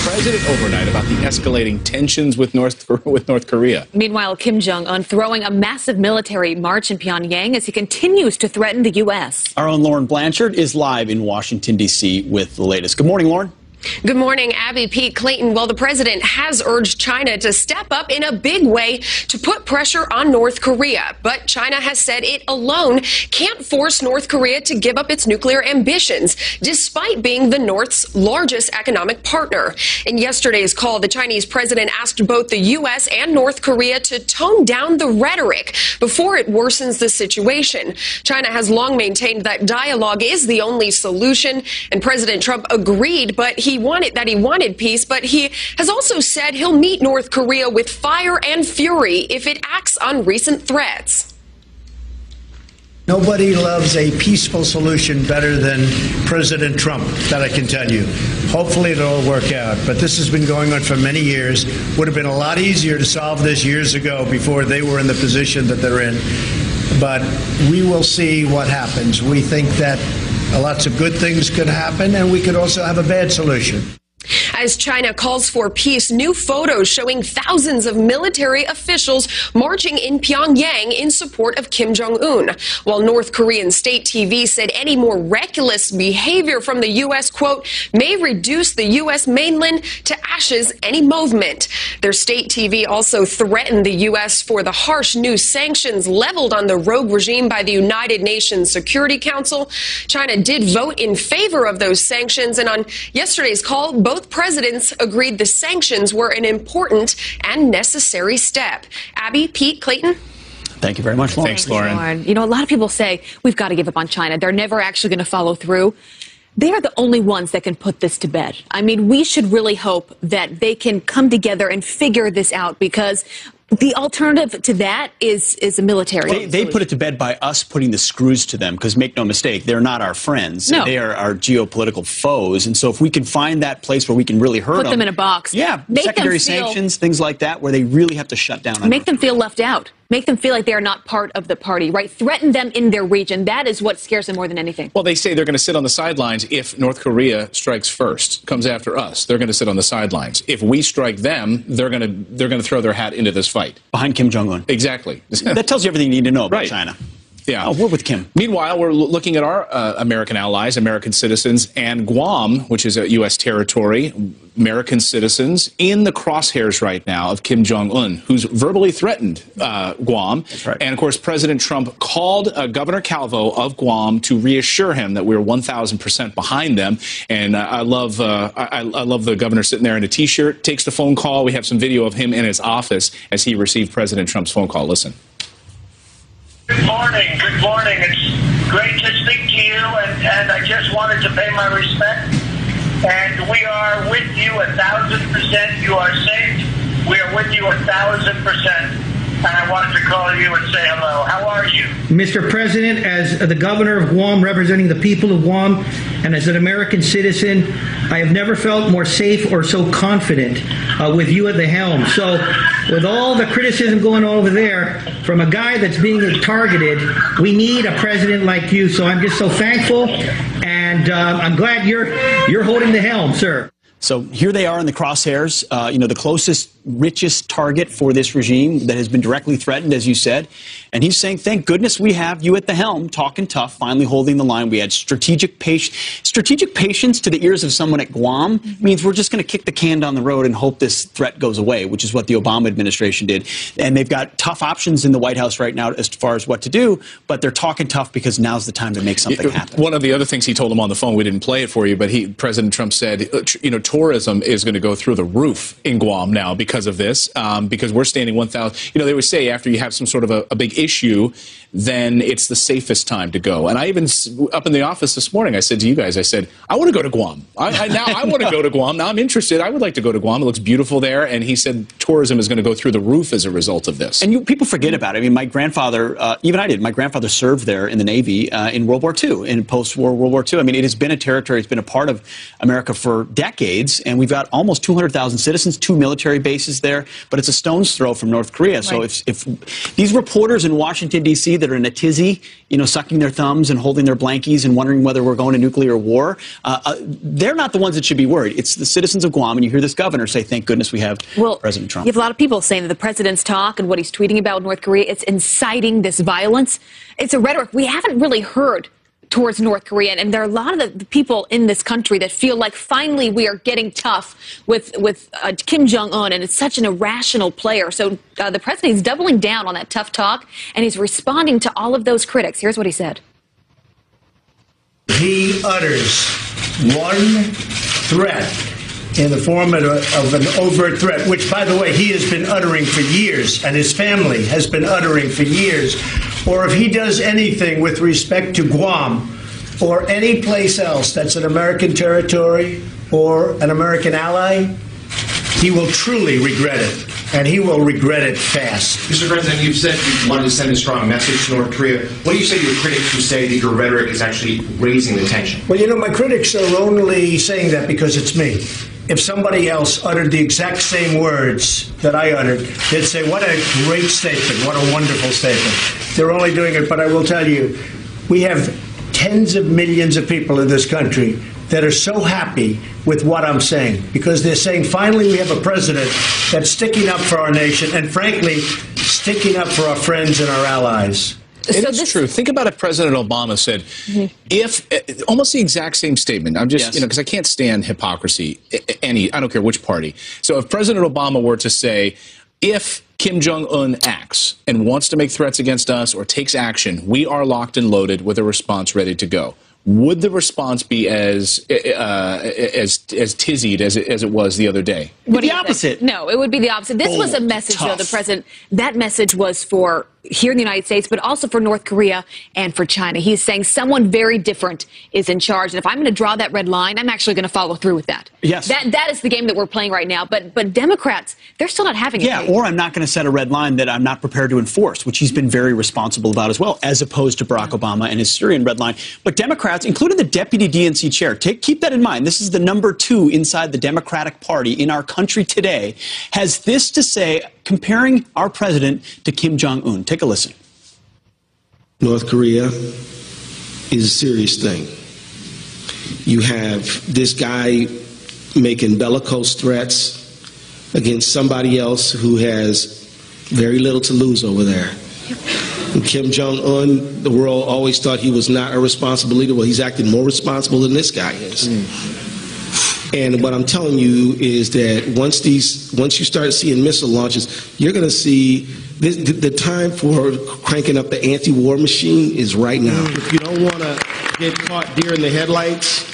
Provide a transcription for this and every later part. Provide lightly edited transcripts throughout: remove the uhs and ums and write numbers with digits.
president overnight about the escalating tensions with North Korea. Meanwhile, Kim Jong-un throwing a massive military march in Pyongyang as he continues to threaten the U.S. Our own Lauren Blanchard is live in Washington, D.C. with the latest. Good morning, Lauren. Good morning, Abby, Pete, Clayton. Well, the president has urged China to step up in a big way to put pressure on North Korea. But China has said it alone can't force North Korea to give up its nuclear ambitions, despite being the North's largest economic partner. In yesterday's call, the Chinese president asked both the U.S. and North Korea to tone down the rhetoric before it worsens the situation. China has long maintained that dialogue is the only solution, and President Trump agreed, but he wanted peace, but he has also said he'll meet North Korea with fire and fury if it acts on recent threats. Nobody loves a peaceful solution better than President Trump, that I can tell you. Hopefully it'll all work out. But this has been going on for many years. Would have been a lot easier to solve this years ago before they were in the position that they're in. But we will see what happens. We think that lots of good things could happen, and we could also have a bad solution. As China calls for peace, new photos showing thousands of military officials marching in Pyongyang in support of Kim Jong-un, while North Korean state TV said any more reckless behavior from the U.S., quote, may reduce the U.S. mainland to ashes any movement. Their state TV also threatened the U.S. for the harsh new sanctions leveled on the rogue regime by the United Nations Security Council. China did vote in favor of those sanctions, and on yesterday's call, both presidents agreed the sanctions were an important and necessary step. Abby, Pete, Clayton. Thank you very much, Lauren. Thanks, Lauren. You know, a lot of people say we've got to give up on China. They're never actually going to follow through. They are the only ones that can put this to bed. I mean, we should really hope that they can come together and figure this out, because the alternative to that is a military. They put it to bed by us putting the screws to them, because make no mistake, they're not our friends. No. They are our geopolitical foes. And so if we can find that place where we can really hurt Put them in a box. Yeah, Make secondary them feel, sanctions, things like that, where they really have to shut down. Make them feel left out. Make them feel like they are not part of the party, right? Threaten them in their region. That is what scares them more than anything. Well, they say they're going to sit on the sidelines if North Korea strikes first, comes after us. They're going to sit on the sidelines. If we strike them, they're going to throw their hat into this fight. Behind Kim Jong-un. Exactly. That tells you everything you need to know about Right. China. Yeah. Oh, we're with Kim. Meanwhile, we're looking at our American allies, American citizens, and Guam, which is a U.S. territory, American citizens in the crosshairs right now of Kim Jong-un, who's verbally threatened Guam. That's right. And, of course, President Trump called Governor Calvo of Guam to reassure him that we're 1,000% behind them. And I love the governor sitting there in a T-shirt, takes the phone call. We have some video of him in his office as he received President Trump's phone call. Listen. Good morning. Good morning. It's great to speak to you, and I just wanted to pay my respect. And we are with you 1,000%. You are safe. We are with you 1,000%. And I wanted to call you and say hello. How are you? Mr. President, as the governor of Guam, representing the people of Guam, and as an American citizen, I have never felt more safe or so confident with you at the helm. So with all the criticism going on over there from a guy that's being targeted, we need a president like you. So I'm just so thankful, and I'm glad you're holding the helm, sir. So here they are in the crosshairs, the closest, richest target for this regime that has been directly threatened, as you said. And he's saying, thank goodness we have you at the helm, talking tough, finally holding the line. We had strategic patience to the ears of someone at Guam means we're just going to kick the can down the road and hope this threat goes away, which is what the Obama administration did. And they've got tough options in the White House right now as far as what to do, but they're talking tough because now's the time to make something happen. One of the other things he told him on the phone, we didn't play it for you, but President Trump said, tourism is going to go through the roof in Guam now because of this, because we're standing 1,000. They always say after you have some sort of a big issue, then it's the safest time to go. And I even, up in the office this morning, I said to you guys, I said, I want to go to Guam. I want to go to Guam. Now I'm interested. I would like to go to Guam. It looks beautiful there. And he said tourism is going to go through the roof as a result of this. And people forget about it. I mean, my grandfather, even I did, my grandfather served there in the Navy in World War II, in post-war World War II. I mean, it has been a territory, it's been a part of America for decades, and we've got almost 200,000 citizens, 2 military bases. bases there, but it's a stone's throw from North Korea. So if these reporters in Washington, D.C. that are in a tizzy, sucking their thumbs and holding their blankies and wondering whether we're going to nuclear war, they're not the ones that should be worried. It's the citizens of Guam, and you hear this governor say, thank goodness we have President Trump. You have a lot of people saying that the president's talk and what he's tweeting about North Korea, it's inciting this violence. It's a rhetoric we haven't really heard towards North Korea. And there are a lot of the people in this country that feel like finally we are getting tough with Kim Jong-un, and it's such an irrational player. So the president is doubling down on that tough talk, and he's responding to all of those critics. Here's what he said. He utters one threat in the form of an overt threat, which, by the way, he has been uttering for years, and his family has been uttering for years, or if he does anything with respect to Guam or any place else that's an American territory or an American ally, he will truly regret it, and he will regret it fast. Mr. President, you've said you wanted to send a strong message to North Korea. What do you say to your critics who say that your rhetoric is actually raising the tension? Well, my critics are only saying that because it's me. If somebody else uttered the exact same words that I uttered, they'd say, what a great statement, what a wonderful statement. They're only doing it, but I will tell you, we have tens of millions of people in this country that are so happy with what I'm saying, because they're saying finally we have a president that's sticking up for our nation and, frankly, sticking up for our friends and our allies. It's true. Think about if President Obama said, if almost the exact same statement. I'm just, because I can't stand hypocrisy. I don't care which party. So if President Obama were to say, if Kim Jong-un acts and wants to make threats against us or takes action, we are locked and loaded with a response ready to go. Would the response be as tizzied as it was the other day? The opposite. No, it would be the opposite. This was a message, though, the president. That message was for here in the United States, but also for North Korea and for China. He's saying someone very different is in charge. And if I'm going to draw that red line, I'm actually going to follow through with that. Yes. That is the game that we're playing right now. But Democrats, they're still not having it. Yeah, or I'm not going to set a red line that I'm not prepared to enforce, which he's been very responsible about as well, as opposed to Barack Obama and his Syrian red line. But Democrats, including the deputy DNC chair, keep that in mind. This is the number 2 inside the Democratic Party in our country today, has this to say, comparing our president to Kim Jong-un. Take a listen. North Korea is a serious thing. You have this guy making bellicose threats against somebody else who has very little to lose over there. And Kim Jong-un, the world always thought he was not a responsible leader. Well, he's acted more responsible than this guy is. And what I'm telling you is that once you start seeing missile launches, you're going to see the time for cranking up the anti-war machine is right now. If you don't want to get caught deer in the headlights,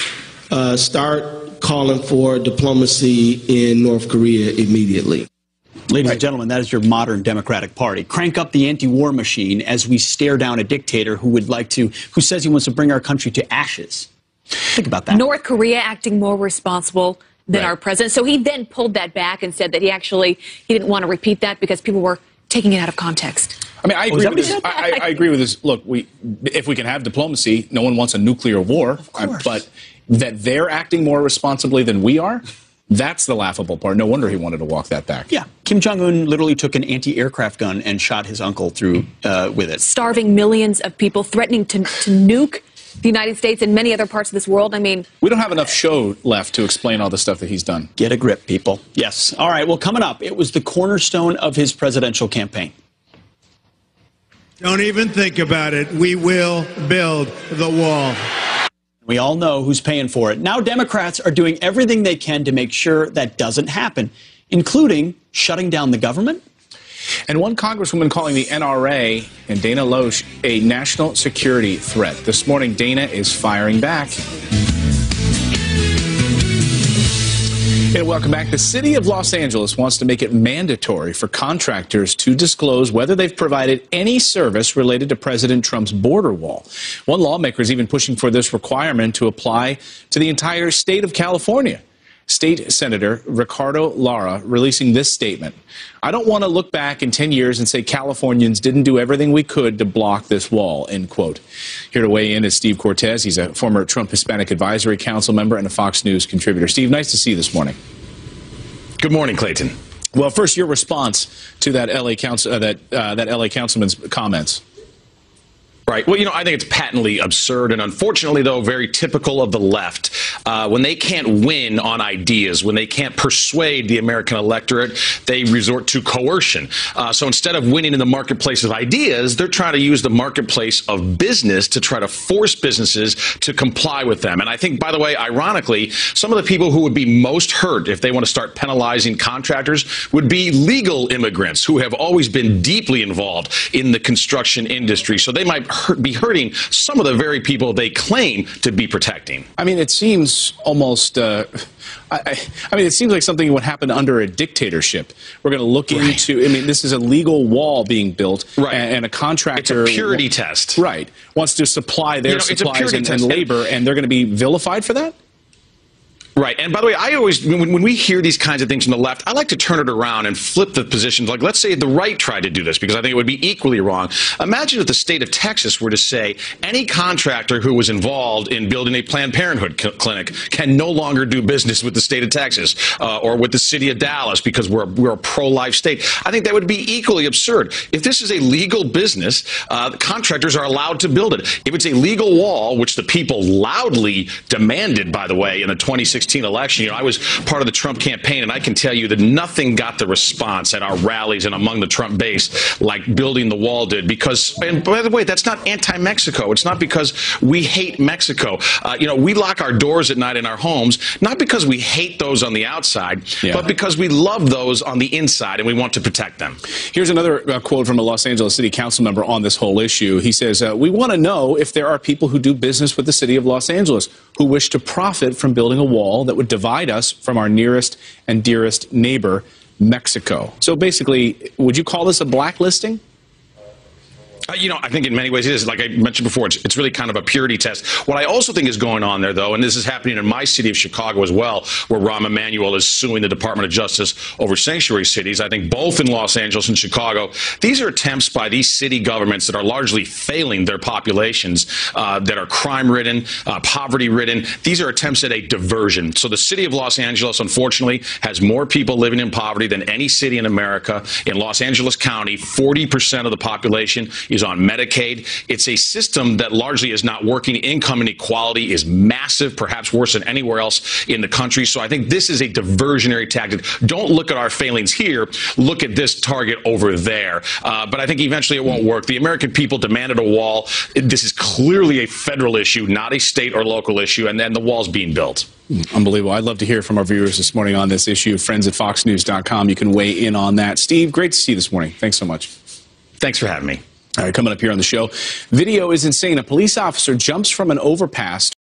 start calling for diplomacy in North Korea immediately. Ladies and gentlemen, that is your modern Democratic Party. Crank up the anti-war machine as we stare down a dictator who says he wants to bring our country to ashes. Think about that. North Korea acting more responsible than our president. So he then pulled that back and said that he didn't want to repeat that because people were taking it out of context. I mean, I agree with this. I agree with this. Look, if we can have diplomacy, no one wants a nuclear war. But that they're acting more responsibly than we are, that's the laughable part. No wonder he wanted to walk that back. Yeah. Kim Jong-un literally took an anti-aircraft gun and shot his uncle through with it. Starving millions of people, threatening to nuke the United States and many other parts of this world. I mean, we don't have enough show left to explain all the stuff that he's done. Get a grip, people. Yes. All right. Well, coming up, it was the cornerstone of his presidential campaign. Don't even think about it. We will build the wall. We all know who's paying for it. Now Democrats are doing everything they can to make sure that doesn't happen, including shutting down the government. And one congresswoman calling the NRA and Dana Loesch a national security threat. This morning, Dana is firing back. And welcome back. The city of Los Angeles wants to make it mandatory for contractors to disclose whether they've provided any service related to President Trump's border wall. One lawmaker is even pushing for this requirement to apply to the entire state of California. State Senator Ricardo Lara releasing this statement. I don't want to look back in 10 years and say Californians didn't do everything we could to block this wall, end quote. Here to weigh in is Steve Cortez. He's a former Trump Hispanic Advisory Council member and a Fox News contributor. Steve, nice to see you this morning. Good morning, Clayton. Well, first, your response to that LA councilman's comments. Right. Well, I think it's patently absurd and unfortunately, though, very typical of the left. When they can't win on ideas, when they can't persuade the American electorate, they resort to coercion. So instead of winning in the marketplace of ideas, they're trying to use the marketplace of business to try to force businesses to comply with them. And I think, by the way, ironically, some of the people who would be most hurt if they want to start penalizing contractors would be legal immigrants who have always been deeply involved in the construction industry. So they might be hurting some of the very people they claim to be protecting. I mean, it seems almost, it seems like something would happen under a dictatorship. We're going to look into, this is a legal wall being built, and a contractor. It's a purity test. Right. Wants to supply their supplies and labor, and they're going to be vilified for that? Right. And by the way, I always, when we hear these kinds of things from the left, I like to turn it around and flip the positions. Like, let's say the right tried to do this, because I think it would be equally wrong. Imagine if the state of Texas were to say any contractor who was involved in building a Planned Parenthood clinic can no longer do business with the state of Texas or with the city of Dallas because we're a pro-life state. I think that would be equally absurd. If this is a legal business, contractors are allowed to build it. If it's a legal wall, which the people loudly demanded, by the way, in the 2016 election. I was part of the Trump campaign, and I can tell you that nothing got the response at our rallies and among the Trump base like building the wall did. Because, and by the way, that's not anti-Mexico. It's not because we hate Mexico. We lock our doors at night in our homes, not because we hate those on the outside, but because we love those on the inside, and we want to protect them. Here's another quote from a Los Angeles City Council member on this whole issue. He says, we want to know if there are people who do business with the city of Los Angeles who wish to profit from building a wall that would divide us from our nearest and dearest neighbor, Mexico. So basically, would you call this a blacklisting? I think in many ways it is. Like I mentioned before, it's really kind of a purity test. What I also think is going on there, though, and this is happening in my city of Chicago as well, where Rahm Emanuel is suing the Department of Justice over sanctuary cities. I think both in Los Angeles and Chicago, these are attempts by these city governments that are largely failing their populations, that are crime-ridden, poverty-ridden. These are attempts at a diversion. So the city of Los Angeles, unfortunately, has more people living in poverty than any city in America. In Los Angeles County, 40% of the population is on Medicaid. It's a system that largely is not working. Income inequality is massive, perhaps worse than anywhere else in the country. So I think this is a diversionary tactic. Don't look at our failings here. Look at this target over there. But I think eventually it won't work. The American people demanded a wall. This is clearly a federal issue, not a state or local issue, and then the wall's being built. Unbelievable. I'd love to hear from our viewers this morning on this issue. Friends at foxnews.com. You can weigh in on that. Steve, great to see you this morning. Thanks so much. Thanks for having me. All right, coming up here on the show, video is insane. A police officer jumps from an overpass